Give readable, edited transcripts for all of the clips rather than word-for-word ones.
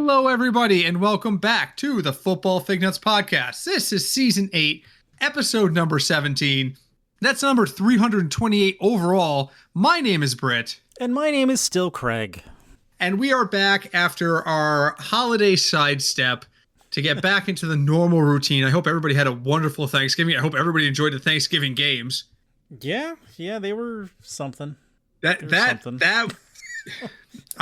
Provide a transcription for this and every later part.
Hello, everybody, and welcome back to the Football Fignuts podcast. This is season 8, episode number 17. That's number 328 overall. My name is Britt. And my name is still Craig. And we are back after our holiday sidestep to get back into the normal routine. I hope everybody had a wonderful Thanksgiving. I hope everybody enjoyed the Thanksgiving games. Yeah, they were something. I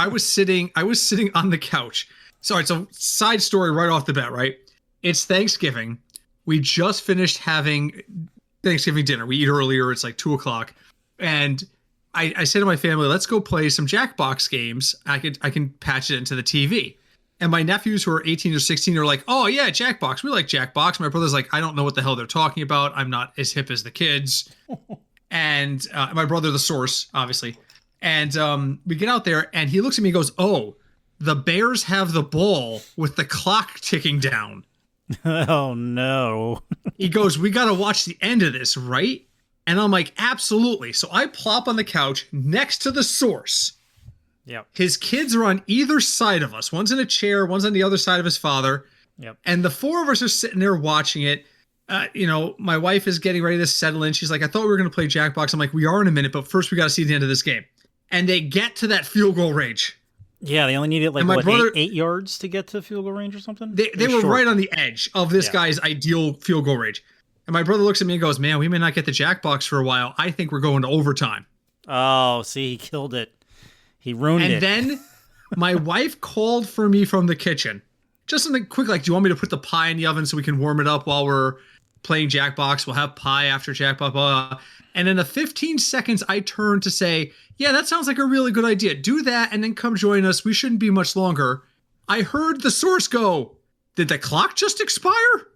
was sitting on the couch. So it's a side story right off the bat, right? It's Thanksgiving. We just finished having Thanksgiving dinner. We eat earlier. It's like 2:00. And I say to my family, let's go play some Jackbox games. I can patch it into the TV. And my nephews who are 18 or 16 are like, oh yeah, Jackbox. We like Jackbox. My brother's like, I don't know what the hell they're talking about. I'm not as hip as the kids. And my brother, the source, obviously. And we get out there and he looks at me and goes, oh, the Bears have the ball with the clock ticking down. Oh, no. He goes, we got to watch the end of this, right? And I'm like, absolutely. So I plop on the couch next to the source. Yep. His kids are on either side of us. One's in a chair, one's on the other side of his father. Yep. And the four of us are sitting there watching it. My wife is getting ready to settle in. She's like, I thought we were going to play Jackbox. I'm like, we are in a minute, but first we got to see the end of this game. And they get to that field goal range. Yeah, they only needed eight yards to get to field goal range or something? They were right on the edge of this guy's ideal field goal range. And my brother looks at me and goes, man, we may not get the Jackbox for a while. I think we're going to overtime. Oh, see, he killed it. He ruined it. And then my wife called for me from the kitchen. Just something quick, like, do you want me to put the pie in the oven so we can warm it up while we're playing Jackbox? We'll have pie after Jackbox. Blah. And in the 15 seconds, I turned to say, yeah, that sounds like a really good idea. Do that and then come join us. We shouldn't be much longer. I heard the source go, did the clock just expire?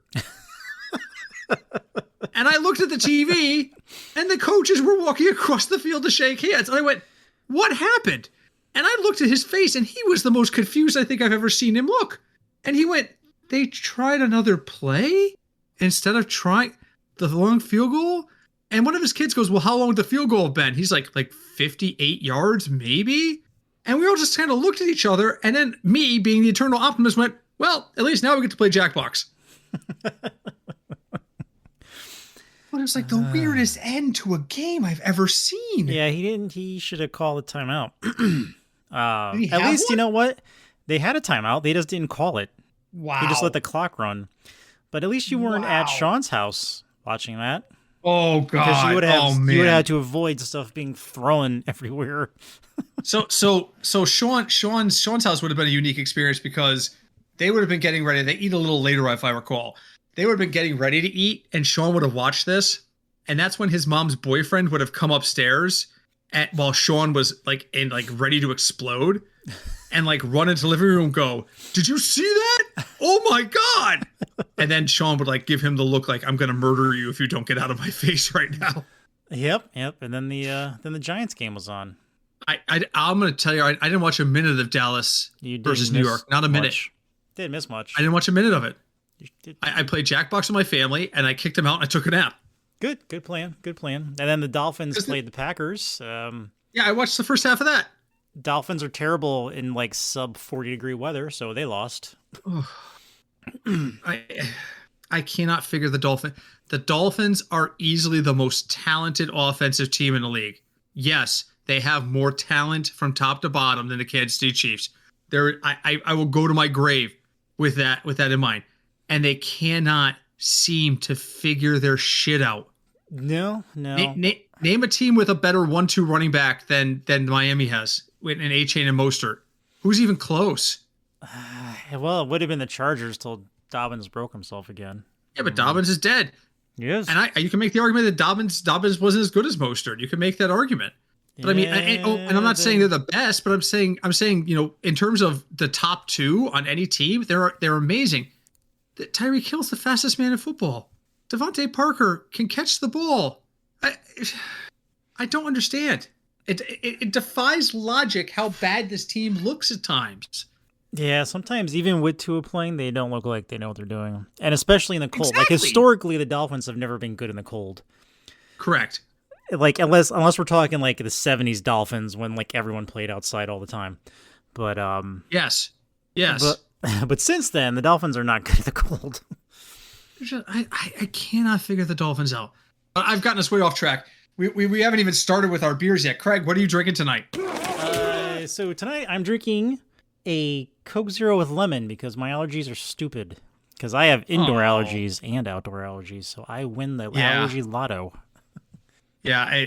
And I looked at the TV and the coaches were walking across the field to shake hands. And I went, what happened? And I looked at his face and he was the most confused I think I've ever seen him look. And he went, they tried another play instead of trying the long field goal? And one of his kids goes, well, how long would the field goal have been? He's like 58 yards, maybe? And we all just kind of looked at each other. And then me, being the eternal optimist, went, well, at least now we get to play Jackbox. But it was like the weirdest end to a game I've ever seen. Yeah, he should have called a timeout. At least, one? You know what? They had a timeout. They just didn't call it. Wow. He just let the clock run. But at least you weren't at Sean's house watching that. Oh, God. Because you would have man. had to avoid stuff being thrown everywhere. So Sean's house would have been a unique experience because they would have been getting ready. They eat a little later, if I recall. They would have been getting ready to eat, and Sean would have watched this. And that's when his mom's boyfriend would have come upstairs while Sean was ready to explode and run into the living room and go, did you see that? Oh my God. And then Sean would give him the look like, I'm going to murder you if you don't get out of my face right now. Yep. And then the Giants game was on. I'm going to tell you, I didn't watch a minute of Dallas versus New York. Not a minute. Didn't miss much. I didn't watch a minute of it. I played Jackbox with my family, and I kicked him out, and I took a nap. Good plan. And then the Dolphins played the Packers. Yeah, I watched the first half of that. Dolphins are terrible in sub 40-degree weather, so they lost. I cannot figure the Dolphins. The Dolphins are easily the most talented offensive team in the league. Yes, they have more talent from top to bottom than the Kansas City Chiefs. I will go to my grave with that in mind. And they cannot seem to figure their shit out. No. Name a team with a better 1-2 running back than Miami has with an A-Chain and Mostert. Who's even close? Well, it would have been the Chargers till Dobbins broke himself again. Yeah, but Dobbins is dead. Yes. And you can make the argument that Dobbins wasn't as good as Mostert. You can make that argument. But yeah, and I'm not saying they're the best, but I'm saying, in terms of the top two on any team, they're amazing. Tyreek Hill's the fastest man in football. Devontae Parker can catch the ball. I don't understand. It defies logic how bad this team looks at times. Yeah, sometimes even with Tua playing, they don't look like they know what they're doing. And especially in the cold. Exactly. Historically, the Dolphins have never been good in the cold. Correct. Unless we're talking the 70s Dolphins when everyone played outside all the time. But yes. But since then, the Dolphins are not good at the cold. I cannot figure the Dolphins out. I've gotten us way off track. We haven't even started with our beers yet. Craig, what are you drinking tonight? So tonight I'm drinking a Coke Zero with lemon because my allergies are stupid. Because I have indoor allergies and outdoor allergies, so I win the allergy lotto. Yeah,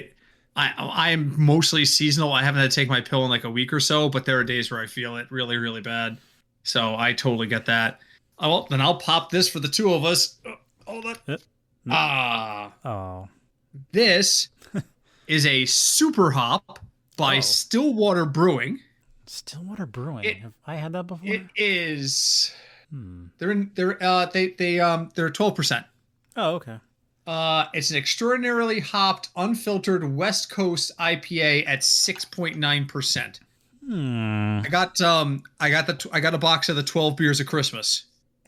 I'm mostly seasonal. I haven't had to take my pill in like a week or so, but there are days where I feel it really, really bad. So I totally get that. Oh, then I'll pop this for the two of us. Hold on. Oh. This is a Super Hop by Stillwater Brewing. Stillwater Brewing. Have I had that before? It is. They're 12%. Oh, okay. It's an extraordinarily hopped, unfiltered West Coast IPA at 6.9%. I got a box of the 12 beers of Christmas.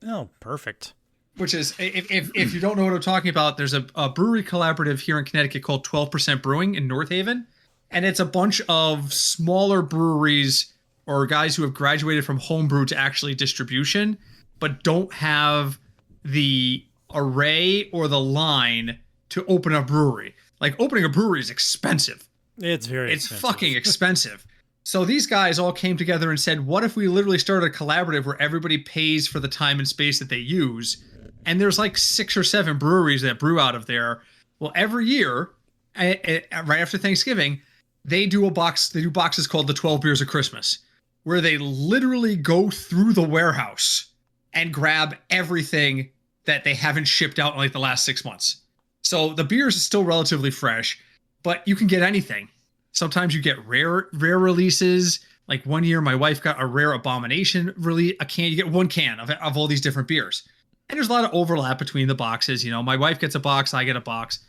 Oh, perfect. Which is, if you don't know what I'm talking about, there's a brewery collaborative here in Connecticut called 12% Brewing in North Haven, and it's a bunch of smaller breweries or guys who have graduated from homebrew to actually distribution, but don't have the array or the line to open a brewery. Like, opening a brewery is expensive. It's expensive. Fucking expensive. So these guys all came together and said, what if we literally started a collaborative where everybody pays for the time and space that they use? And there's like 6 or 7 breweries that brew out of there. Well, every year, right after Thanksgiving, they do boxes called the 12 Beers of Christmas, where they literally go through the warehouse and grab everything that they haven't shipped out in like the last 6 months. So the beers is still relatively fresh, but you can get anything. Sometimes you get rare releases. Like one year, my wife got a rare Abomination release. You get 1 can of all these different beers. And there's a lot of overlap between the boxes. You know, my wife gets a box, I get a box.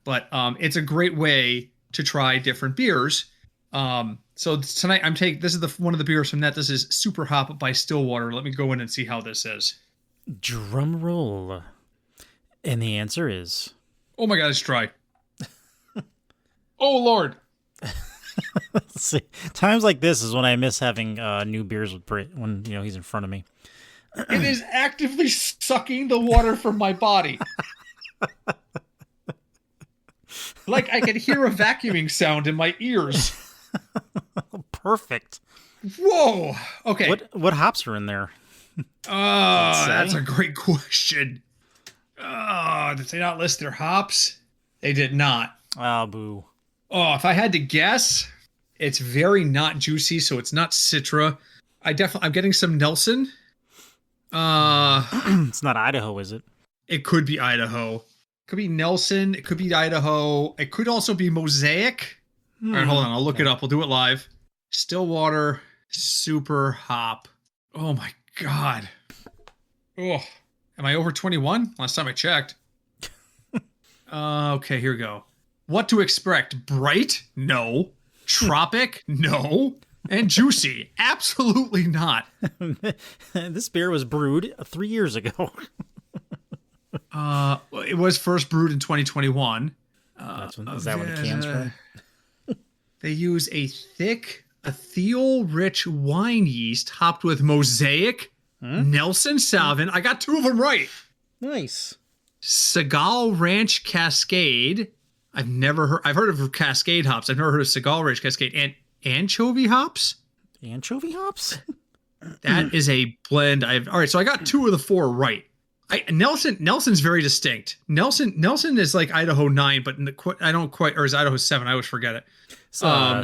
But it's a great way to try different beers. So tonight this is one of the beers from that. This is Super Hop by Stillwater. Let me go in and see how this is. Drum roll. And the answer is... Oh my God, it's dry. Oh Lord. See, times like this is when I miss having new beers with Britt when he's in front of me. It is actively sucking the water from my body. Like I could hear a vacuuming sound in my ears. Perfect. Whoa. Okay. What hops are in there? That's a great question. Did they not list their hops? They did not. Oh, boo. Oh, if I had to guess, it's very not juicy, so it's not Citra. I'm getting some Nelson. It's not Idaho, is it? It could be Idaho. It could be Nelson. It could be Idaho. It could also be Mosaic. All right, hold on. I'll look it up. We'll do it live. Stillwater Super Hop. Oh my God. Oh, am I over 21? Last time I checked. Okay, here we go. What to expect? Bright? No. Tropic? No. And juicy? Absolutely not. This beer was brewed 3 years ago. It was first brewed in 2021. Is that when the can's from? They use a thick, ethereal-rich wine yeast hopped with Mosaic, Nelson Sauvin. I got 2 of them right. Nice. Seagal Ranch Cascade. I've heard of Cascade hops. I've never heard of Seagal Ranch Cascade. And anchovy hops? Anchovy hops? That is a blend. All right, so I got 2 of the 4 right. Nelson's very distinct. Nelson is like Idaho 9, but I don't quite, or is Idaho 7? I always forget it. 7.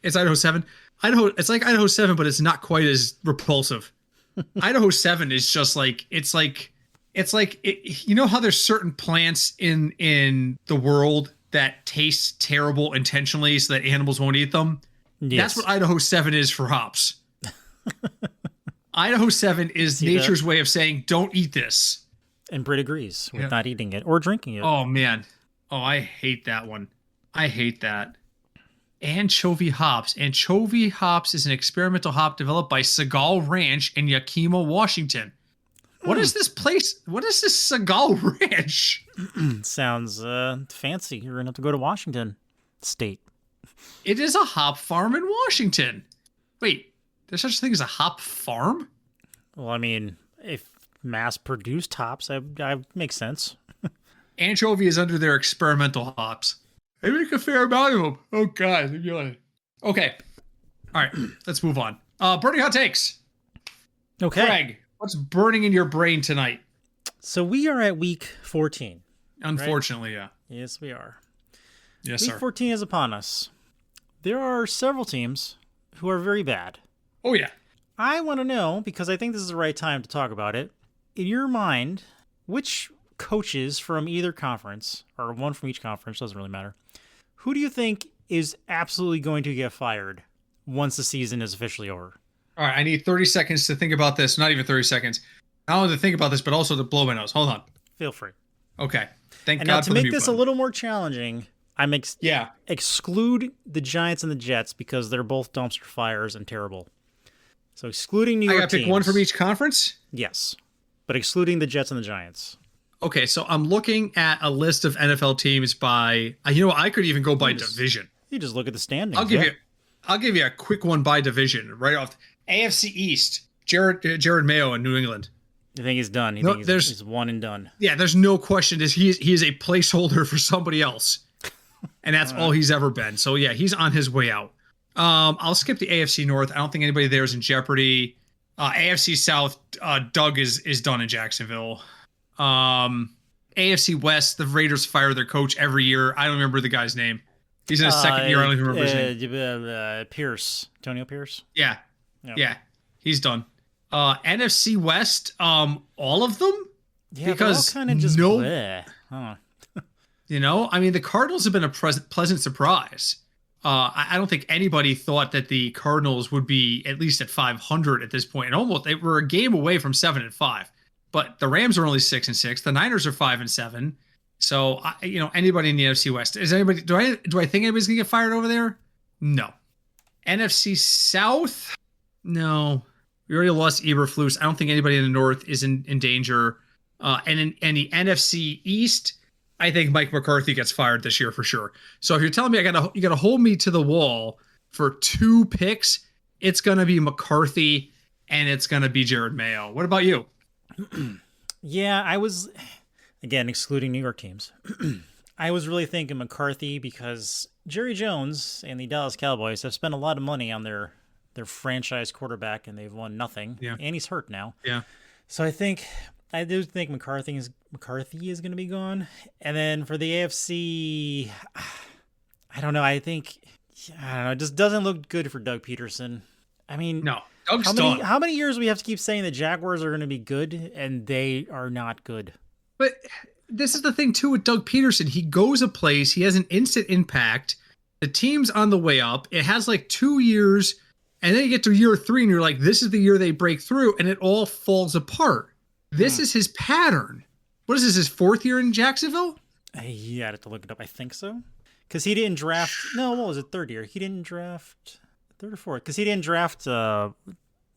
It's Idaho 7. It's like Idaho 7, but it's not quite as repulsive. Idaho 7 is just like you know how there's certain plants in the world that taste terrible intentionally so that animals won't eat them? Yes. That's what Idaho 7 is for hops. Idaho 7 is nature's way of saying, don't eat this. And Britt agrees with not eating it or drinking it. Oh, man. Oh, I hate that one. I hate that. Anchovy hops. Anchovy hops is an experimental hop developed by Seagal Ranch in Yakima, Washington. What is this place? What is this Seagal Ranch? Sounds fancy. You're going to have to go to Washington State. It is a hop farm in Washington. Wait, there's such a thing as a hop farm? Well, I mean, if mass-produced hops, I makes sense. Anchovy is under their experimental hops. They make a fair amount of them. Oh, God. Okay. All right. Let's move on. Burning hot takes. Okay. Craig, what's burning in your brain tonight? So we are at week 14. Unfortunately, right? yeah. Yes, we are. Yes, week sir. 14 is upon us. There are several teams who are very bad. Oh, yeah. I want to know, because I think this is the right time to talk about it. In your mind, which coaches from either conference, or one from each conference, doesn't really matter, who do you think is absolutely going to get fired once the season is officially over? All right, I need 30 seconds to think about this. Not even 30 seconds. Not only to think about this, but also to blow my nose. Hold on. Feel free. Okay. Thank and God now to for the make mute this button. a little more challenging, I'm exclude the Giants and the Jets because they're both dumpster fires and terrible. So excluding New York I got to pick one from each conference? Yes. But excluding the Jets and the Giants. Okay, so I'm looking at a list of NFL teams by, I could even go by division. You just look at the standings. I'll give you a quick one by division right off. AFC East, Jared Mayo in New England. You think he's done? He's one and done. Yeah, there's no question. He is a placeholder for somebody else, and that's all he's ever been. So yeah, he's on his way out. I'll skip the AFC North. I don't think anybody there is in jeopardy. AFC South, Doug is done in Jacksonville. AFC West, the Raiders fire their coach every year. I don't remember the guy's name. He's in his second year. I don't even remember his name. Pierce. Antonio Pierce? Yeah. Yep. Yeah. He's done. NFC West, all of them? Yeah, because kind of just bleh. Huh. The Cardinals have been a pleasant surprise. I don't think anybody thought that the Cardinals would be at least at 500 at this point. And they were a game away from 7-5. But the Rams are only 6-6. The Niners are 5-7. So anybody in the NFC West, is anybody? Do I think anybody's gonna get fired over there? No. NFC South, no. We already lost Eberflus. I don't think anybody in the North is in danger. And in the NFC East, I think Mike McCarthy gets fired this year for sure. So if you're telling me you gotta hold me to the wall for 2 picks, it's gonna be McCarthy and it's gonna be Jared Mayo. What about you? Yeah, I was, again, excluding New York teams. I was really thinking McCarthy because Jerry Jones and the Dallas Cowboys have spent a lot of money on their franchise quarterback and they've won nothing. Yeah. And he's hurt now. Yeah. So I do think McCarthy is going to be gone. And then for the AFC, I don't know. It just doesn't look good for Doug Peterson. I mean, no. How many years do we have to keep saying the Jaguars are going to be good and they are not good? But this is the thing too with Doug Peterson. He goes a place, he has an instant impact. The team's on the way up. It has like 2 years, and then you get to year 3 and you're like, this is the year they break through, and it all falls apart. This is his pattern. What is this, his 4th year in Jacksonville? You had to look it up. I think so. Because he didn't draft. No, what was it? 3rd year. He didn't draft 3rd or 4th. Because he didn't draft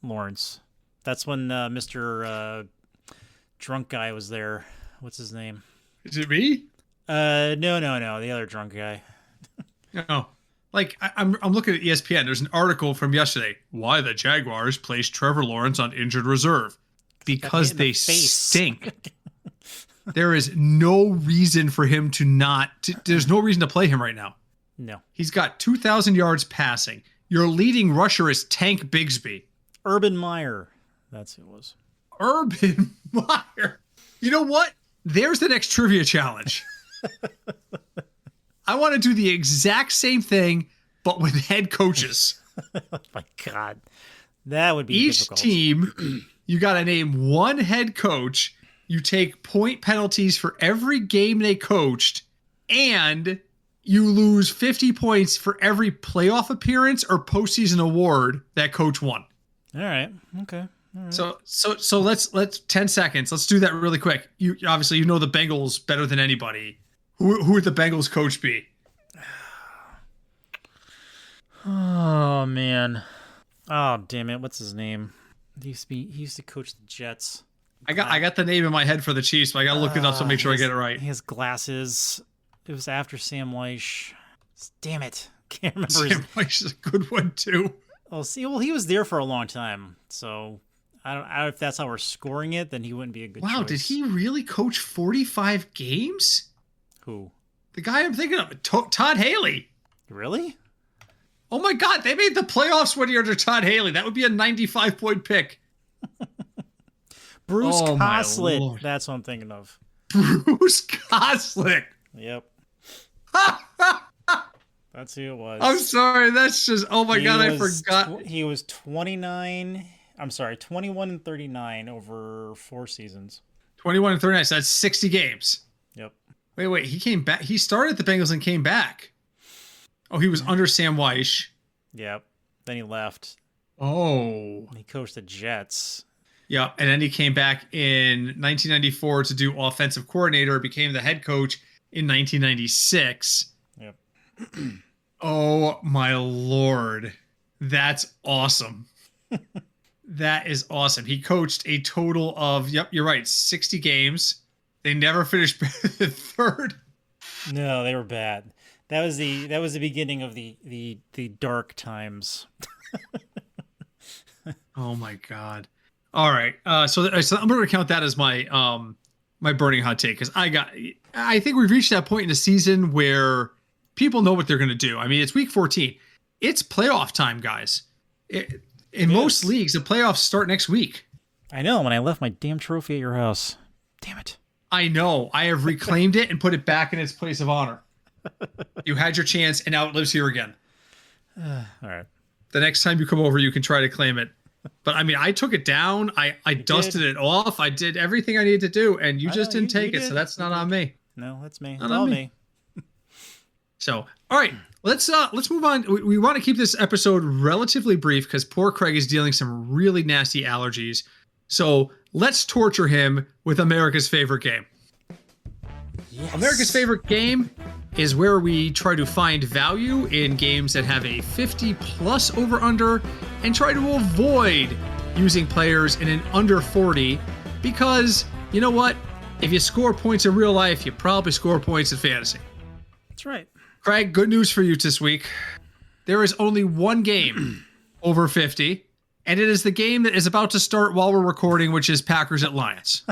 Lawrence. That's when Mr. Drunk guy was there. What's his name? Is it me? No. The other drunk guy. No. Like, I'm looking at ESPN. There's an article from yesterday. Why the Jaguars placed Trevor Lawrence on injured reserve. Because they stink. There is no reason for him there's no reason to play him right now. No. He's got 2,000 yards passing. Your leading rusher is Tank Bigsby. Urban Meyer. That's who it was. Urban Meyer. You know what? There's the next trivia challenge. I want to do the exact same thing, but with head coaches. Oh my God. That would be Each difficult. team, you got to name one head coach. You take point penalties for every game they coached, and you lose 50 points for every playoff appearance or postseason award that coach won. All right. Okay. All right. So let's 10 seconds. Let's do that really quick. You obviously know the Bengals better than anybody. Who would the Bengals coach be? Oh man. Oh damn it. What's his name? He used to coach the Jets. I got the name in my head for the Chiefs, but I gotta look it up to make sure I get it right. He has glasses. It was after Sam Weish. Damn it. Can't remember Sam Weish is a good one too. Oh, see, well, he was there for a long time, so I don't know if that's how we're scoring it. Then he wouldn't be a good Wow, choice. did he really coach 45 games? Who? The guy I'm thinking of, Todd Haley. Really? Oh my God, they made the playoffs one year under Todd Haley. That would be a 95-point pick. Bruce Oh, my Coslet. Lord. That's what I'm thinking of. Bruce Coslet. Yep. That's who it was. I'm sorry. That's just, oh my God, I was forgot. He was 29. I'm sorry, 21 and 39 over 4 seasons. 21 and 39. So that's 60 games. Yep. Wait. He came back. He started at the Bengals and came back. Oh, he was under Sam Weish. Yep. Then he left. Oh. He coached the Jets. Yep. And then he came back in 1994 to do offensive coordinator, became the head coach in 1996. Yep. Oh, my Lord. That's awesome. That is awesome. He coached a total of, yep, you're right, 60 games. They never finished better than third. No, they were bad. That was the beginning of the dark times. Oh my God. All right. So I'm going to count that as my my burning hot take, because I think we've reached that point in the season where people know what they're going to do. I mean, it's week 14. It's playoff time, guys. In most leagues, the playoffs start next week. I know. When I left my damn trophy at your house. Damn it. I know. I have reclaimed it and put it back in its place of honor. You had your chance, and now it lives here again. All right. The next time you come over, you can try to claim it. But I mean, I took it down. I dusted it off. I did everything I needed to do, and you just didn't take it. So that's not on me. No, that's me. Not It's on all me. me. So, all right, let's move on. We want to keep this episode relatively brief because poor Craig is dealing some really nasty allergies. So let's torture him with America's favorite game. Yes. America's favorite game is where we try to find value in games that have a 50+ over/under and try to avoid using players in an under 40 because, you know what? If you score points in real life, you probably score points in fantasy. That's right. Craig, good news for you this week. There is only one game over 50, and it is the game that is about to start while we're recording, which is Packers at Lions.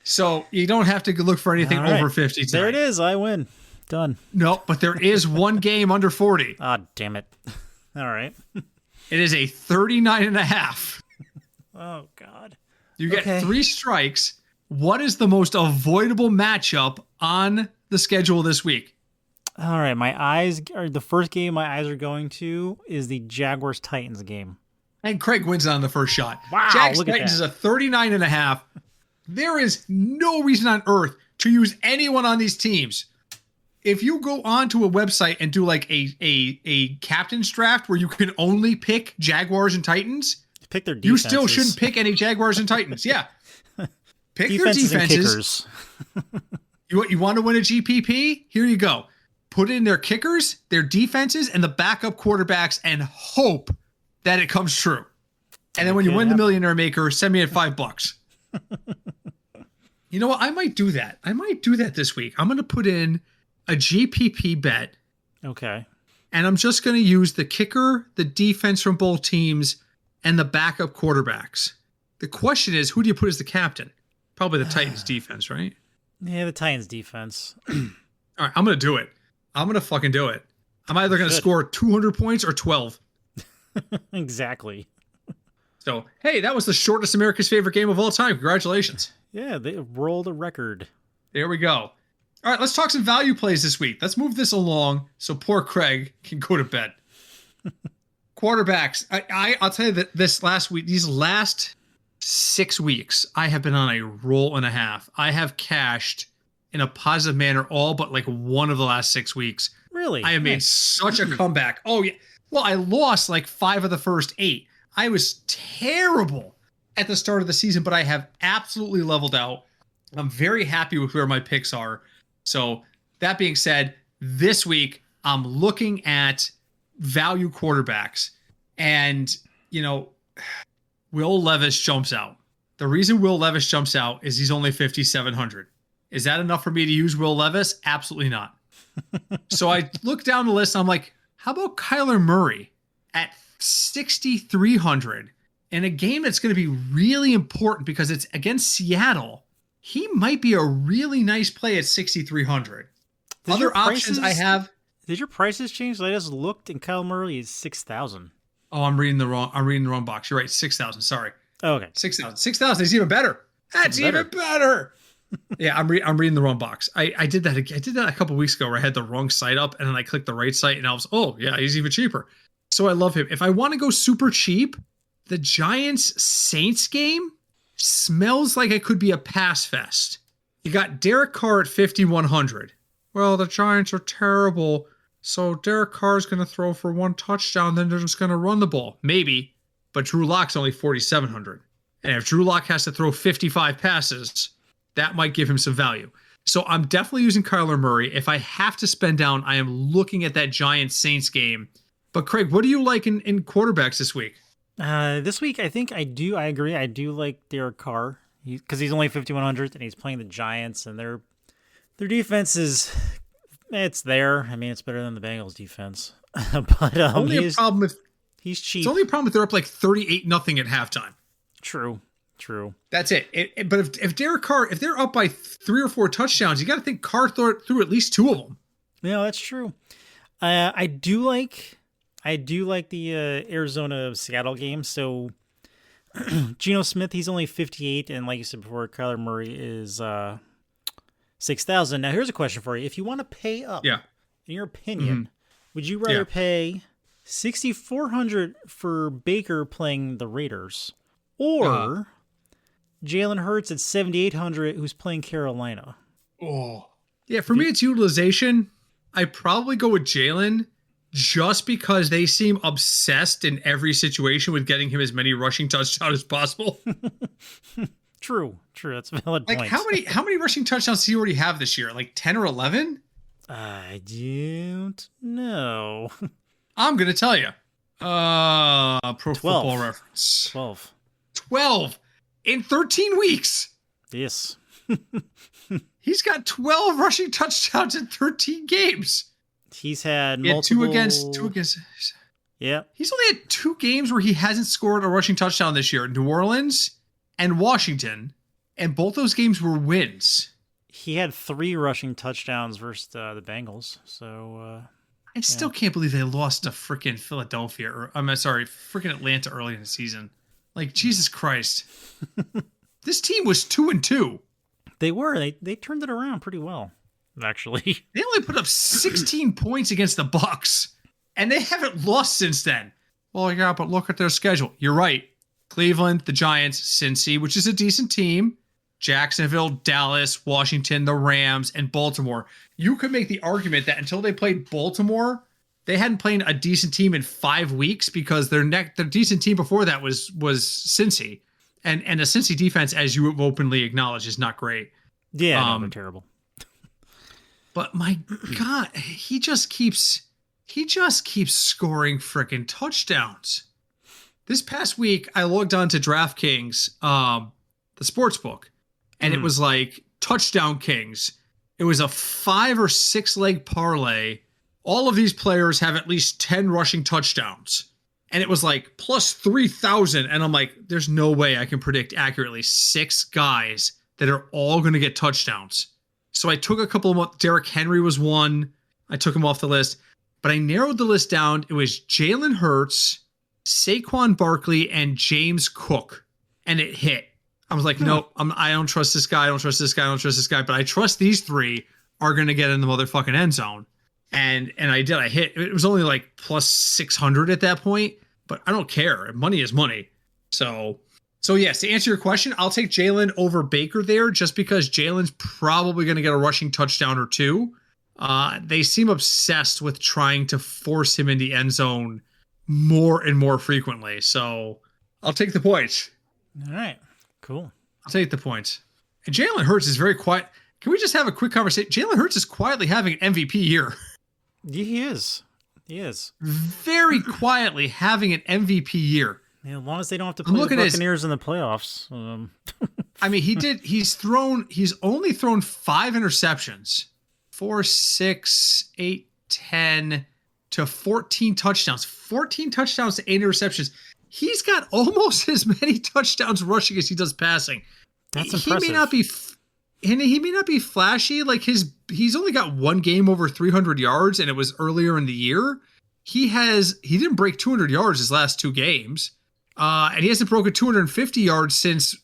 So you don't have to look for anything over 50 tonight. There it is. I win. Done. No, but there is one game under 40. Ah, damn it. All right. It is a 39.5. Oh, God. You get 3 strikes. What is the most avoidable matchup on the schedule this week? All right. The first game my eyes are going to is the Jaguars-Titans game. And Craig wins it on the first shot. Wow, Jags look at Titans that. is a 39.5. There is no reason on earth to use anyone on these teams. If you go onto a website and do like a captain's draft where you can only pick Jaguars and Titans, Pick their you defenses. still shouldn't pick any Jaguars and Titans. Yeah. Pick defenses their and defenses. kickers. You want to win a GPP? Here you go. Put in their kickers, their defenses, and the backup quarterbacks and hope that it comes true. And then when you win the Millionaire Maker, send me at $5. You know what? I might do that. I might do that this week. I'm going to put in a GPP bet. Okay. And I'm just going to use the kicker, the defense from both teams, and the backup quarterbacks. The question is, who do you put as the captain? Probably the Titans defense, right? Yeah, the Titans defense. All right, I'm going to do it. I'm going to fucking do it. I'm either going to score 200 points or 12. Exactly. So, hey, that was the shortest America's favorite game of all time. Congratulations. Yeah, they rolled a record. There we go. All right, let's talk some value plays this week. Let's move this along so poor Craig can go to bed. Quarterbacks. I'll tell you that these last 6 weeks, I have been on a roll and a half. I have cashed in a positive manner all but like one of the last 6 weeks. Really? I have made such a comeback. Oh, yeah. Well, I lost like 5 of the first 8. I was terrible at the start of the season, but I have absolutely leveled out. I'm very happy with where my picks are. So that being said, this week I'm looking at value quarterbacks, and Will Levis jumps out. The reason Will Levis jumps out is he's only 5,700. Is that enough for me to use Will Levis? Absolutely not. So I look down the list. I'm like, how about Kyler Murray at 6,300? in a game that's going to be really important because it's against Seattle, he might be a really nice play at 6,300. Other options I have. Did your prices change? I just looked, and Kyle Murray is 6,000. Oh, I'm reading the wrong box. You're right, 6,000. Sorry. Oh, okay. 6,000. 6,000 is even better. That's even better. Yeah, I'm reading the wrong box. I did that. I did that a couple weeks ago where I had the wrong site up, and then I clicked the right site, and I was, oh yeah, he's even cheaper. So I love him. If I want to go super cheap, the Giants Saints game smells like it could be a pass fest. You got Derek Carr at 5,100. Well, the Giants are terrible, so Derek Carr is going to throw for one touchdown, then they're just going to run the ball. Maybe, but Drew Lock's only 4,700. And if Drew Lock has to throw 55 passes, that might give him some value. So I'm definitely using Kyler Murray. If I have to spend down, I am looking at that Giants Saints game. But Craig, what do you like in quarterbacks this week? This week, I think I agree. I do like Derek Carr because he's only 5,100 and he's playing the Giants, and their defense it's there. I mean, it's better than the Bengals defense. But he's cheap. It's only a problem if they're up like 38-0 at halftime. True. That's it. But if Derek Carr, if they're up by 3 or 4 touchdowns, you got to think Carr threw at least 2 of them. Yeah, that's true. I do like the Arizona-Seattle game. So Geno Smith, he's only 58, and like you said before, Kyler Murray is 6,000. Now here's a question for you: if you want to pay up, in your opinion, would you rather pay 6,400 for Baker playing the Raiders, or Jalen Hurts at 7,800 who's playing Carolina? Oh, yeah. For me, it's utilization. I probably go with Jalen just because they seem obsessed in every situation with getting him as many rushing touchdowns as possible. True. That's a valid point. Like how many rushing touchdowns does he already have this year? Like 10 or 11? I don't know. I'm going to tell you. Pro 12. Football Reference. 12 in 13 weeks. Yes. He's got 12 rushing touchdowns in 13 games. He's had multiple... two against. Yeah. He's only had 2 games where he hasn't scored a rushing touchdown this year. New Orleans and Washington. And both those games were wins. He had 3 rushing touchdowns versus the Bengals. So... I still can't believe they lost to freaking Philadelphia. Freaking Atlanta early in the season. Like, Jesus Christ. This team was 2-2. They were. They turned it around pretty well, actually. They only put up 16 points against the Bucs, and they haven't lost since then. Well, yeah, but look at their schedule. You're right. Cleveland, the Giants, Cincy, which is a decent team, Jacksonville, Dallas, Washington, the Rams, and Baltimore. You could make the argument that until they played Baltimore, they hadn't played a decent team in 5 weeks because their decent team before that was Cincy. And the Cincy defense, as you have openly acknowledged, is not great. Yeah, they're terrible. But my God, he just keeps scoring freaking touchdowns. This past week, I logged on to DraftKings, the sports book, and it was like Touchdown Kings. It was a 5 or 6 leg parlay. All of these players have at least 10 rushing touchdowns. And it was like plus 3,000. And I'm like, there's no way I can predict accurately 6 guys that are all going to get touchdowns. So I took a couple of them. Derrick Henry was one. I took him off the list. But I narrowed the list down. It was Jalen Hurts, Saquon Barkley, and James Cook. And it hit. I was like, no, I don't trust this guy. I don't trust this guy. I don't trust this guy. But I trust these 3 are going to get in the motherfucking end zone. And I did. I hit. It was only like plus 600 at that point. But I don't care. Money is money. So yes, to answer your question, I'll take Jalen over Baker there just because Jalen's probably going to get a rushing touchdown or 2. They seem obsessed with trying to force him in the end zone more and more frequently. So I'll take the points. All right. Cool. I'll take the points. And Jalen Hurts is very quiet. Can we just have a quick conversation? Jalen Hurts is quietly having an MVP year. Yeah, he is. He is. Very quietly having an MVP year. Yeah, as long as they don't have to play the Buccaneers in the playoffs. I mean, he's only thrown 5 interceptions. 4, 6, 8, 10 to 14 touchdowns. 14 touchdowns to 8 interceptions. he's got almost as many touchdowns rushing as he does passing. That's impressive. He may not be flashy. Like he's only got one game over 300 yards, and it was earlier in the year. He didn't break 200 yards his last two games, and he hasn't broken 250 yards since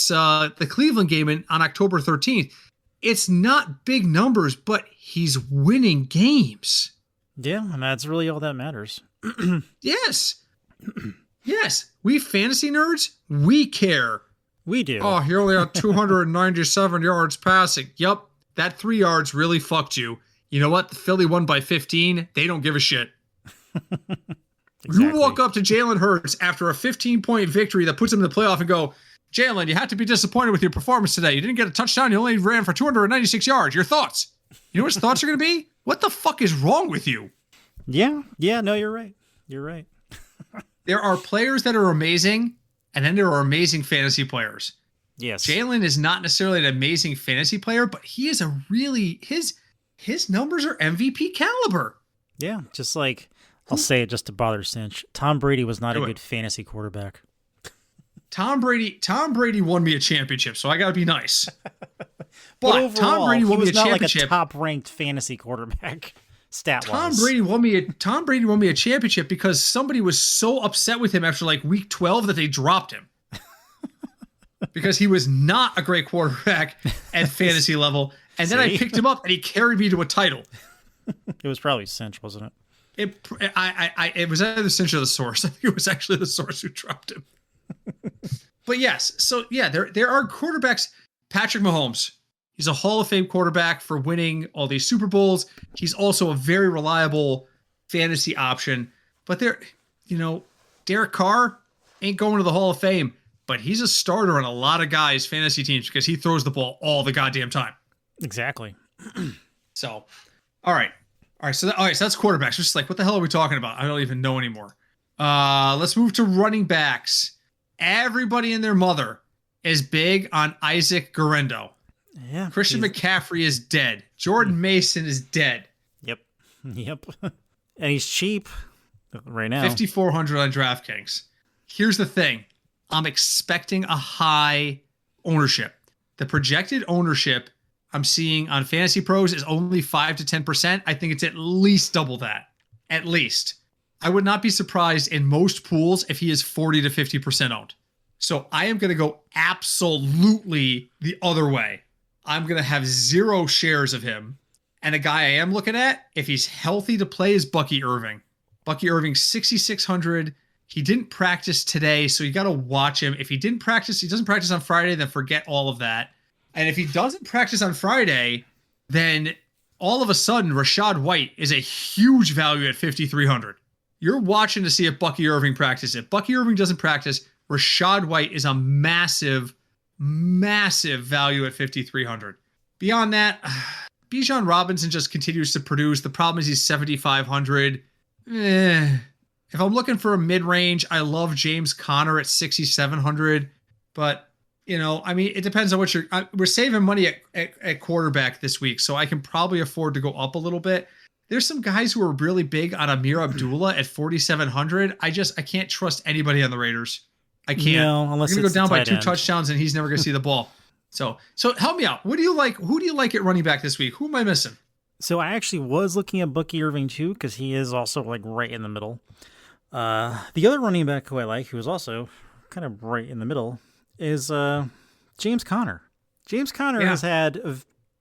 the Cleveland game on October 13th. It's not big numbers, but he's winning games. Yeah, and that's really all that matters. Yes. Yes. We fantasy nerds, we care. We do. Oh, he only had 297 yards passing. Yep. That 3 yards really fucked you. You know what? The Philly won by 15. They don't give a shit. Exactly. You walk up to Jalen Hurts after a 15-point victory that puts him in the playoff and go, Jalen, you had to be disappointed with your performance today. You didn't get a touchdown. You only ran for 296 yards. Your thoughts? You know what his thoughts are going to be? What the fuck is wrong with you? Yeah. No, you're right. You're right. There are players that are amazing, and then there are amazing fantasy players. Yes. Jalen is not necessarily an amazing fantasy player, but he is a really his numbers are MVP caliber. Yeah, just like I'll say it just to bother Cinch. Tom Brady was not a good fantasy quarterback. Tom Brady won me a championship, so I got to be nice. But overall, Tom Brady won me a championship. Like a top-ranked fantasy quarterback stat-wise. Tom Brady won me a championship because somebody was so upset with him after like week 12 that they dropped him. Because he was not a great quarterback at fantasy level. And then I picked him up and he carried me to a title. It was probably Cinch, wasn't it? It was either the Cinch or the source. I think it was actually the source who dropped him. But yes, so yeah, there are quarterbacks. Patrick Mahomes, he's a Hall of Fame quarterback for winning all these Super Bowls. He's also a very reliable fantasy option. But Derek Carr ain't going to the Hall of Fame, but he's a starter on a lot of guys' fantasy teams because he throws the ball all the goddamn time. Exactly. So, all right. So that's quarterbacks. Just like, what the hell are we talking about? I don't even know anymore. Let's move to running backs. Everybody and their mother is big on Isaac Guerrero. Yeah. Christian McCaffrey is dead. Jordan Mason is dead. Yep. And he's cheap right now. 5,400 on DraftKings. Here's the thing. I'm expecting a high ownership. The projected ownership I'm seeing on Fantasy Pros is only 5 to 10%. I think it's at least double that. At least. I would not be surprised in most pools if he is 40 to 50% owned. So I am going to go absolutely the other way. I'm going to have 0 shares of him. And a guy I am looking at, if he's healthy to play, is Bucky Irving. Bucky Irving, 6,600. He didn't practice today, so you got to watch him. If he doesn't practice on Friday, then forget all of that. And if he doesn't practice on Friday, then all of a sudden, Rachaad White is a huge value at 5,300. You're watching to see if Bucky Irving practices. If Bucky Irving doesn't practice, Rachaad White is a massive, massive value at 5,300. Beyond that, Bijan Robinson just continues to produce. The problem is he's 7,500. If I'm looking for a mid-range, I love James Conner at 6,700. But, it depends on what we're saving money at quarterback this week, so I can probably afford to go up a little bit. There's some guys who are really big on Amir Abdullah at 4,700. I can't trust anybody on the Raiders. I can't. No, unless you're going to go down by 2 end. touchdowns and he's never going to see the ball. So help me out. What do you like? Who do you like at running back this week? Who am I missing? So I actually was looking at Bucky Irving too, because he is also like right in the middle. The other running back who I like, who is also kind of right in the middle, is James Conner. James Conner has had a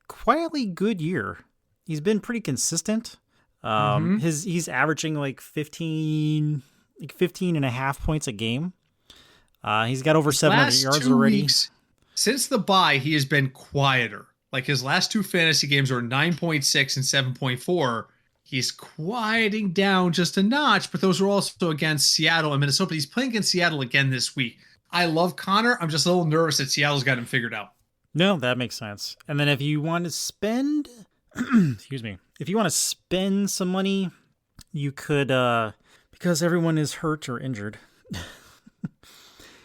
quietly good year. He's been pretty consistent. He's averaging like 15 and a half points a game. He's got over 700 yards already. Weeks, since the bye, he has been quieter. Like his last 2 fantasy games are 9.6 and 7.4. He's quieting down just a notch, but those were also against Seattle and Minnesota. But he's playing against Seattle again this week. I love Conner. I'm just a little nervous that Seattle's got him figured out. No, that makes sense. And then if you want to spend, if you want to spend some money, you could, because everyone is hurt or injured.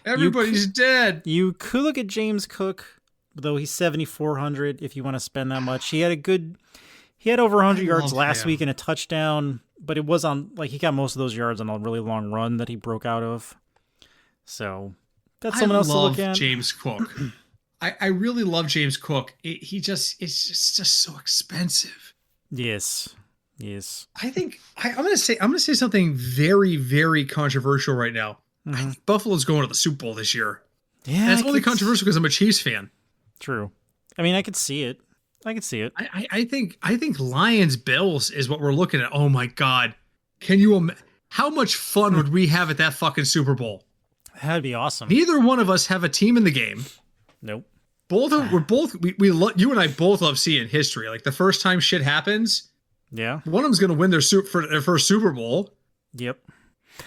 Everybody's dead. You could look at James Cook, though he's 7,400 if you want to spend that much. He had over 100 yards last week and a touchdown, but it was on, like, he got most of those yards on a really long run that he broke out of. So that's someone else to look at. James Cook. I really love James Cook. It's just so expensive. Yes. I think I'm gonna say something very, very controversial right now. I think Buffalo's going to the Super Bowl this year. Yeah, and it's only controversial because I'm a Chiefs fan. True. I mean, I could see it. I think Lions Bills is what we're looking at. Oh my God, how much fun would we have at that fucking Super Bowl? That'd be awesome. Neither one of us have a team in the game. Nope. You and I both love seeing history. Like the first time shit happens, yeah, one of them's going to win their first Super Bowl. Yep.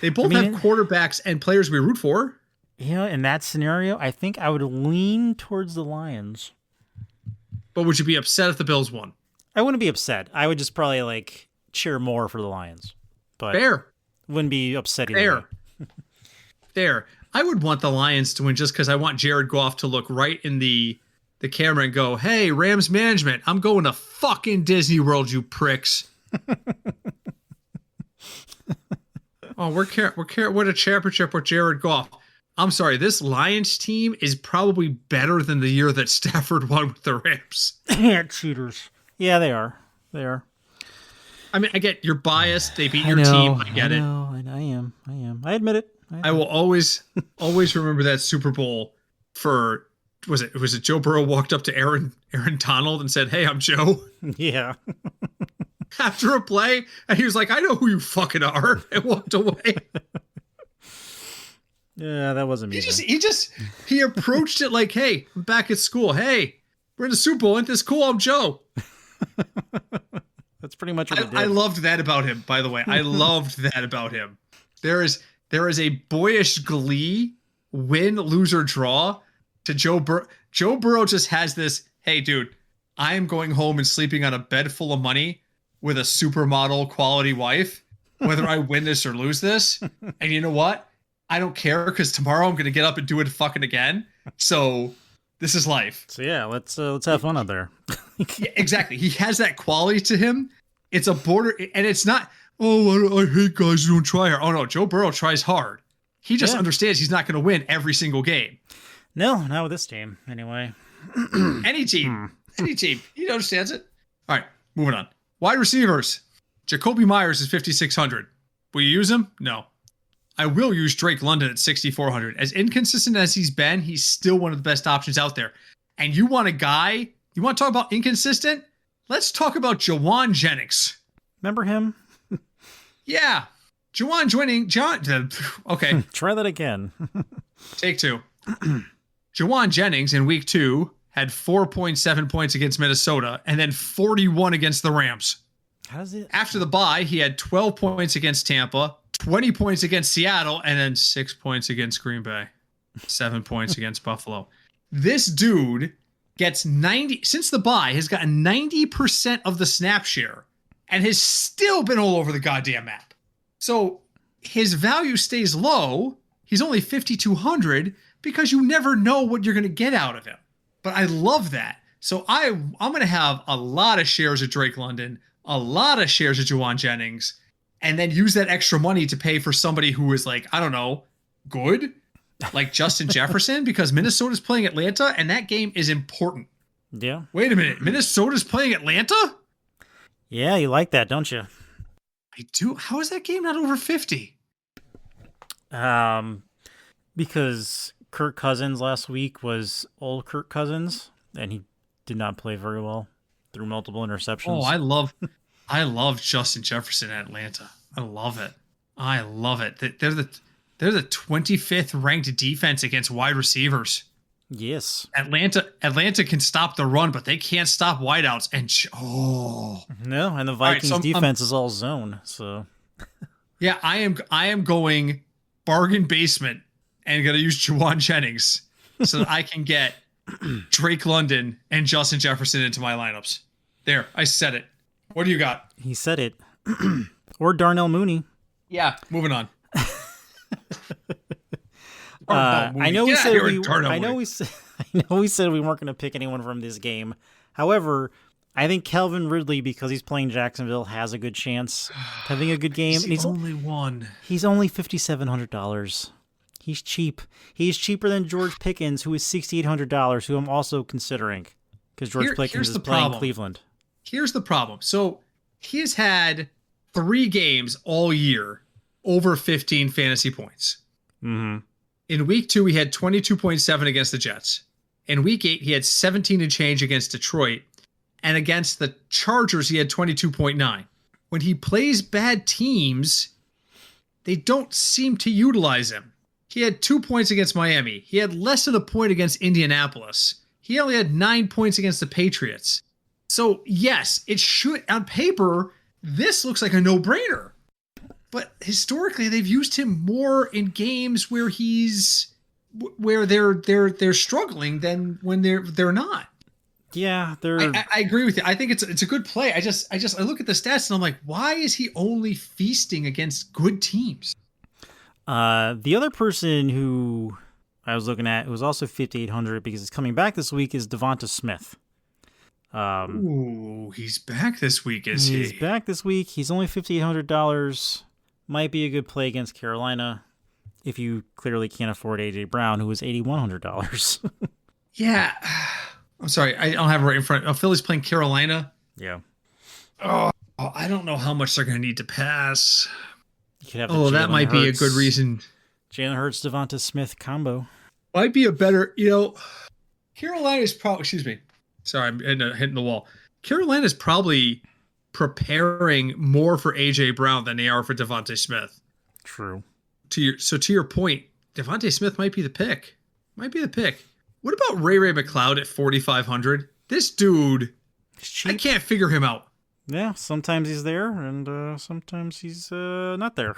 They both have quarterbacks and players we root for. Yeah, in that scenario, I think I would lean towards the Lions. But would you be upset if the Bills won? I wouldn't be upset. I would just probably cheer more for the Lions. But fair. Wouldn't be upset either. Fair. I would want the Lions to win just because I want Jared Goff to look right in the camera and go, "Hey, Rams management, I'm going to fucking Disney World, you pricks." Oh, we're a championship with Jared Goff. I'm sorry, this Lions team is probably better than the year that Stafford won with the Rams. Yeah, cheaters. Yeah, they are. I mean, I get you're biased. They beat your team. I get it. I am. I admit it. I will always remember that Super Bowl for was it Joe Burrow walked up to Aaron Donald and said, "Hey, I'm Joe." Yeah. After a play, and he was like, "I know who you fucking are," and walked away. Yeah, that wasn't me. He approached it like, "Hey, I'm back at school. Hey, we're in the Super Bowl. Ain't this cool? I'm Joe." That's pretty much what he did. I loved that about him, by the way. I loved that about him. There is a boyish glee, win, lose, or draw, to Joe Burrow. Joe Burrow just has this, "Hey, dude, I am going home and sleeping on a bed full of money with a supermodel quality wife, whether I win this or lose this. And you know what? I don't care because tomorrow I'm going to get up and do it fucking again. So this is life." So yeah, let's have fun out there. Yeah, exactly. He has that quality to him. It's a border, and it's not, "Oh, I hate guys who don't try hard." Oh no, Joe Burrow tries hard. He just understands he's not going to win every single game. No, not with this team, anyway. Any team. He understands it. All right, moving on. Wide receivers. Jacoby Myers is 5,600. Will you use him? No. I will use Drake London at 6,400. As inconsistent as he's been, he's still one of the best options out there. And you want to talk about inconsistent? Let's talk about Jawan Jennings. Remember him? Yeah. Okay. Try that again. Take two. Jawan Jennings in week 2 had 4.7 points against Minnesota and then 41 against the Rams. How's it? After the bye, he had 12 points against Tampa, 20 points against Seattle, and then 6 points against Green Bay, 7 points against Buffalo. This dude gets since the bye, has gotten 90% of the snap share and has still been all over the goddamn map. So his value stays low. He's only 5,200 because you never know what you're going to get out of him. But I love that. So I'm going to have a lot of shares of Drake London, a lot of shares of Jawan Jennings, and then use that extra money to pay for somebody who is like, I don't know, good, like Justin Jefferson, because Minnesota's playing Atlanta and that game is important. Yeah. Wait a minute. Minnesota's playing Atlanta? Yeah, you like that, don't you? I do. How is that game not over 50? Because Kirk Cousins last week was old Kirk Cousins, and he did not play very well through multiple interceptions. Oh, I love Justin Jefferson at Atlanta. I love it. They're the 25th ranked defense against wide receivers. Yes. Atlanta can stop the run, but they can't stop wideouts. No, and the Vikings defense is all zone. So yeah, I am going bargain basement and gonna use Jawan Jennings so that I can get Drake London and Justin Jefferson into my lineups. There, I said it. What do you got? He said it. Or Darnell Mooney. Yeah, moving on. I know we said we weren't going to pick anyone from this game. However, I think Calvin Ridley, because he's playing Jacksonville, has a good chance having a good game. He's only one. He's only $5,700. He's cheap. He's cheaper than George Pickens, who is $6,800, who I'm also considering because George Pickens is playing Cleveland. Here's the problem. So he has had 3 games all year over 15 fantasy points. Mm-hmm. In week 2, he had 22.7 against the Jets. In week 8, he had 17 and change against Detroit. And against the Chargers, he had 22.9. When he plays bad teams, they don't seem to utilize him. He had 2 points against Miami. He had less than a point against Indianapolis. He only had 9 points against the Patriots. So, yes, it should, on paper, this looks like a no-brainer. But historically, they've used him more in games where they're struggling than when they're not. Yeah, I agree with you. I think it's a good play. I look at the stats and I'm like, why is he only feasting against good teams? The other person who I was looking at, who was also 5,800 because he's coming back this week, is Devonta Smith. Ooh, he's back this week, is he? He's back this week. He's only $5,800. Might be a good play against Carolina if you clearly can't afford A.J. Brown, who was $8,100. Yeah. I'm sorry, I don't have it right in front. Oh, Philly's playing Carolina. Yeah. Oh, I don't know how much they're going to need to pass. You could have that might be a good reason. Jalen Hurts, Devonta Smith combo. Might be a better, Carolina's probably, excuse me. Sorry, I'm hitting the wall. Carolina's probably preparing more for A.J. Brown than they are for Devonta Smith. True. To your point, Devonta Smith might be the pick. What about Ray McLeod at 4,500? This dude, I can't figure him out. Yeah, sometimes he's there, and sometimes he's not there.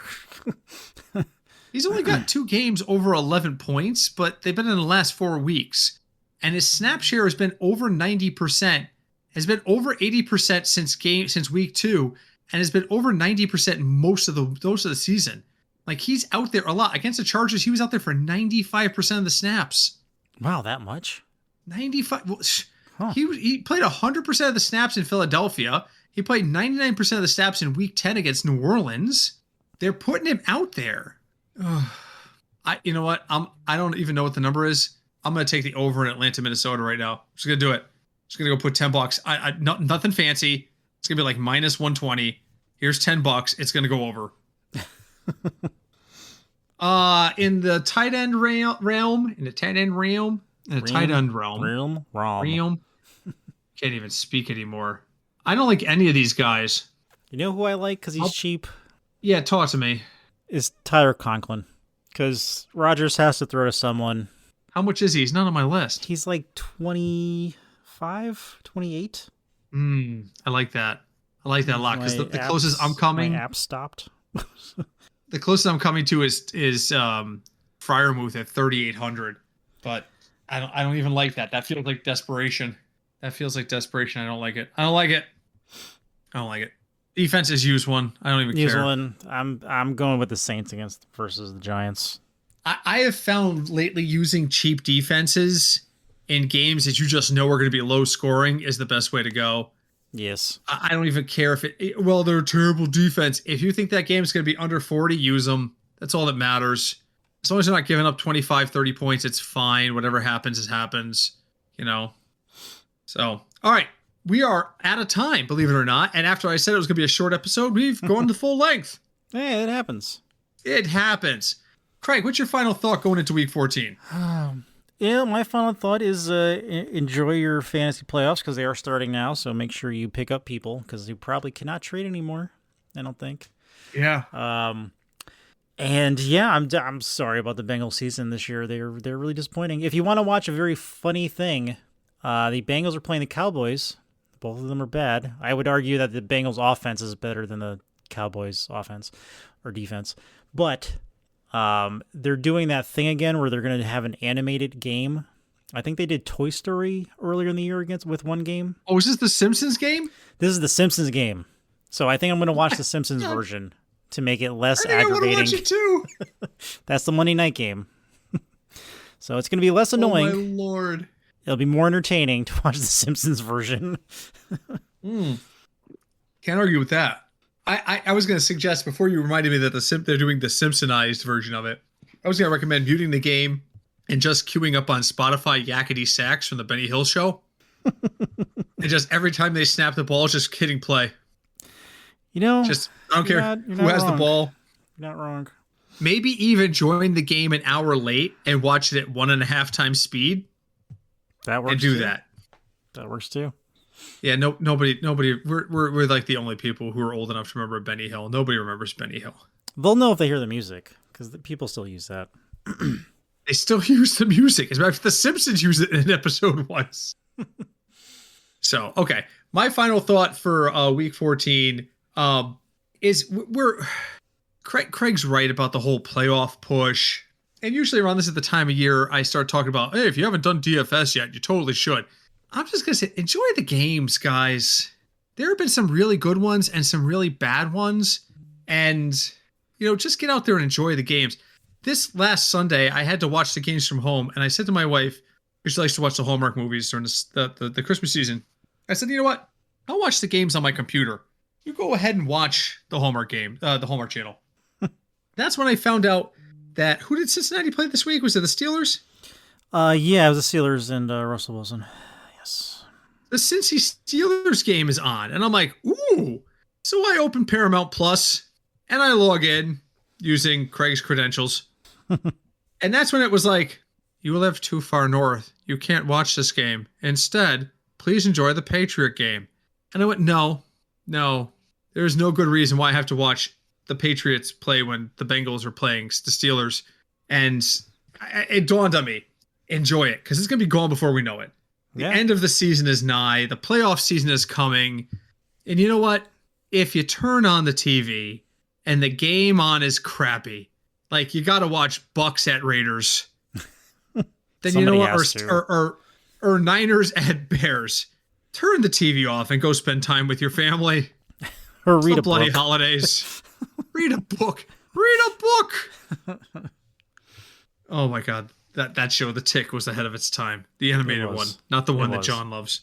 He's only got 2 games over 11 points, but they've been in the last 4 weeks. And his snap share has been over 90%, has been over 80% since week 2, and has been over 90% most of the season. Like, he's out there a lot. Against the Chargers, he was out there for 95% of the snaps. Wow, that much? 95. Well, huh. He played 100% of the snaps in Philadelphia. He played 99% of the snaps in Week 10 against New Orleans. They're putting him out there. You know what? I don't even know what the number is. I'm going to take the over in Atlanta, Minnesota right now. I'm just going to do it. Just going to go put $10. Nothing fancy. It's going to be like minus 120. Here's $10. It's going to go over. In the tight end realm, can't even speak anymore. I don't like any of these guys. You know who I like because he's cheap? Yeah, talk to me. Is Tyler Conklin, because Rodgers has to throw to someone. How much is he? He's not on my list. He's like 25, 28. I like that. I like that a lot because the closest I'm coming. My app stopped. The closest I'm coming to is Freiermuth at 3,800, but I don't even like that. That feels like desperation. I don't like it. Defense is use one. I don't even care. Use one. I'm going with the Saints versus the Giants. I have found lately using cheap defenses in games that you just know are going to be low scoring is the best way to go. Yes. I don't even care if they're a terrible defense. If you think that game is going to be under 40, use them. That's all that matters. As long as they're not giving up 25, 30 points, it's fine. Whatever happens, happens. So, all right. We are out of time, believe it or not. And after I said it was going to be a short episode, we've gone to full length. Hey, it happens. It happens. Craig, what's your final thought going into week 14? Yeah, my final thought is enjoy your fantasy playoffs because they are starting now. So make sure you pick up people because you probably cannot trade anymore. I don't think. Yeah. And yeah, I'm sorry about the Bengals season this year. They're really disappointing. If you want to watch a very funny thing, the Bengals are playing the Cowboys. Both of them are bad. I would argue that the Bengals offense is better than the Cowboys offense or defense, but they're doing that thing again where they're going to have an animated game. I think they did Toy Story earlier in the year with one game. Oh, is this the Simpsons game? This is the Simpsons game. So I think I'm going to watch the Simpsons version to make it less aggravating. I want to watch it too. That's the Monday night game. So it's going to be less annoying. Oh my Lord. It'll be more entertaining to watch the Simpsons version. Can't argue with that. I was going to suggest before you reminded me that they're doing the Simpsonized version of it. was gonna recommend muting the game and just queuing up on Spotify Yakety Sax from the Benny Hill Show. And just every time they snap the ball, just hitting play. Just I don't care who has the ball. You're not wrong. Maybe even join the game an hour late and watch it at 1.5 times speed. That works. And do too. that. That works too. Yeah, nobody. We're like the only people who are old enough to remember Benny Hill. Nobody remembers Benny Hill. They'll know if they hear the music because people still use that. They still use the music. As a matter of fact, The Simpsons use it in an episode once. So, okay. My final thought for week 14 is Craig's right about the whole playoff push. And usually around this at the time of year, I start talking about, hey, if you haven't done DFS yet, you totally should. I'm just going to say, enjoy the games, guys. There have been some really good ones and some really bad ones. And, just get out there and enjoy the games. This last Sunday, I had to watch the games from home. And I said to my wife, who likes to watch the Hallmark movies during the Christmas season, I said, you know what? I'll watch the games on my computer. You go ahead and watch the Hallmark game, the Hallmark channel. That's when I found out that, who did Cincinnati play this week? Was it the Steelers? Yeah, it was the Steelers and Russell Wilson. Yes. The Cincy Steelers game is on. And I'm like, ooh. So I open Paramount Plus and I log in using Craig's credentials. And that's when it was like, you live too far north. You can't watch this game. Instead, please enjoy the Patriot game. And I went, no. There's no good reason why I have to watch the Patriots play when the Bengals are playing the Steelers. And it dawned on me, enjoy it, because it's going to be gone before we know it. The end of the season is nigh. The playoff season is coming. And you know what? If you turn on the TV and the game on is crappy, like you got to watch Bucks at Raiders, then you know what? Or Niners at Bears. Turn the TV off and go spend time with your family. Or read a bloody book. Holidays. Read a book. Read a book. Oh my God. That show, The Tick, was ahead of its time. The animated one, not the one that John loves.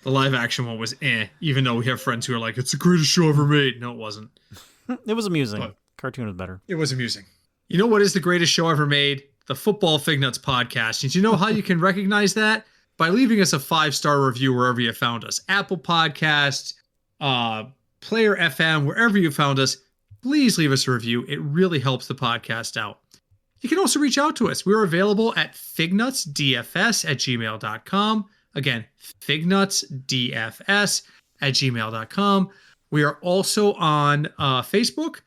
The live action one was even though we have friends who are like, it's the greatest show ever made. No, it wasn't. It was amusing. But cartoon was better. It was amusing. You know what is the greatest show ever made? The Football Fignuts podcast. Did you know how you can recognize that? By leaving us a 5-star review wherever you found us. Apple Podcasts, Player FM, wherever you found us. Please leave us a review. It really helps the podcast out. You can also reach out to us. We're available at fignutsdfs@gmail.com. Again, fignutsdfs@gmail.com. We are also on Facebook.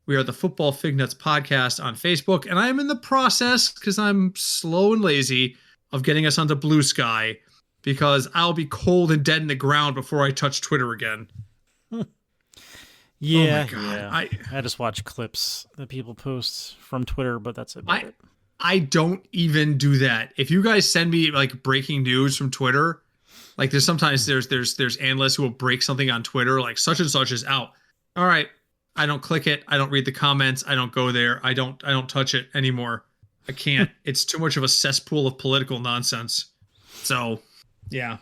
We are the Football Fignuts podcast on Facebook. And I am in the process, because I'm slow and lazy, of getting us onto Blue Sky, because I'll be cold and dead in the ground before I touch Twitter again. Yeah, oh my God. yeah. I just watch clips that people post from Twitter, but that's about it. I don't even do that. If you guys send me like breaking news from Twitter, like there's analysts who will break something on Twitter, like such and such is out. All right, I don't click it. I don't read the comments. I don't go there. I don't touch it anymore. I can't. It's too much of a cesspool of political nonsense. So, yeah.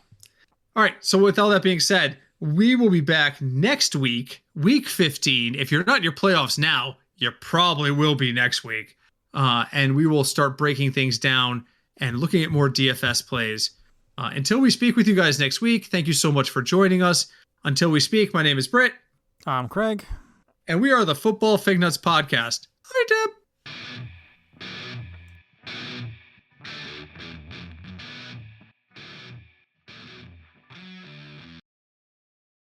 All right. So with all that being said, we will be back next week, week 15. If you're not in your playoffs now, you probably will be next week. And we will start breaking things down and looking at more DFS plays. Until we speak with you guys next week, thank you so much for joining us. Until we speak, my name is Britt. I'm Craig. And we are the Football Fignuts podcast. Hi, Deb.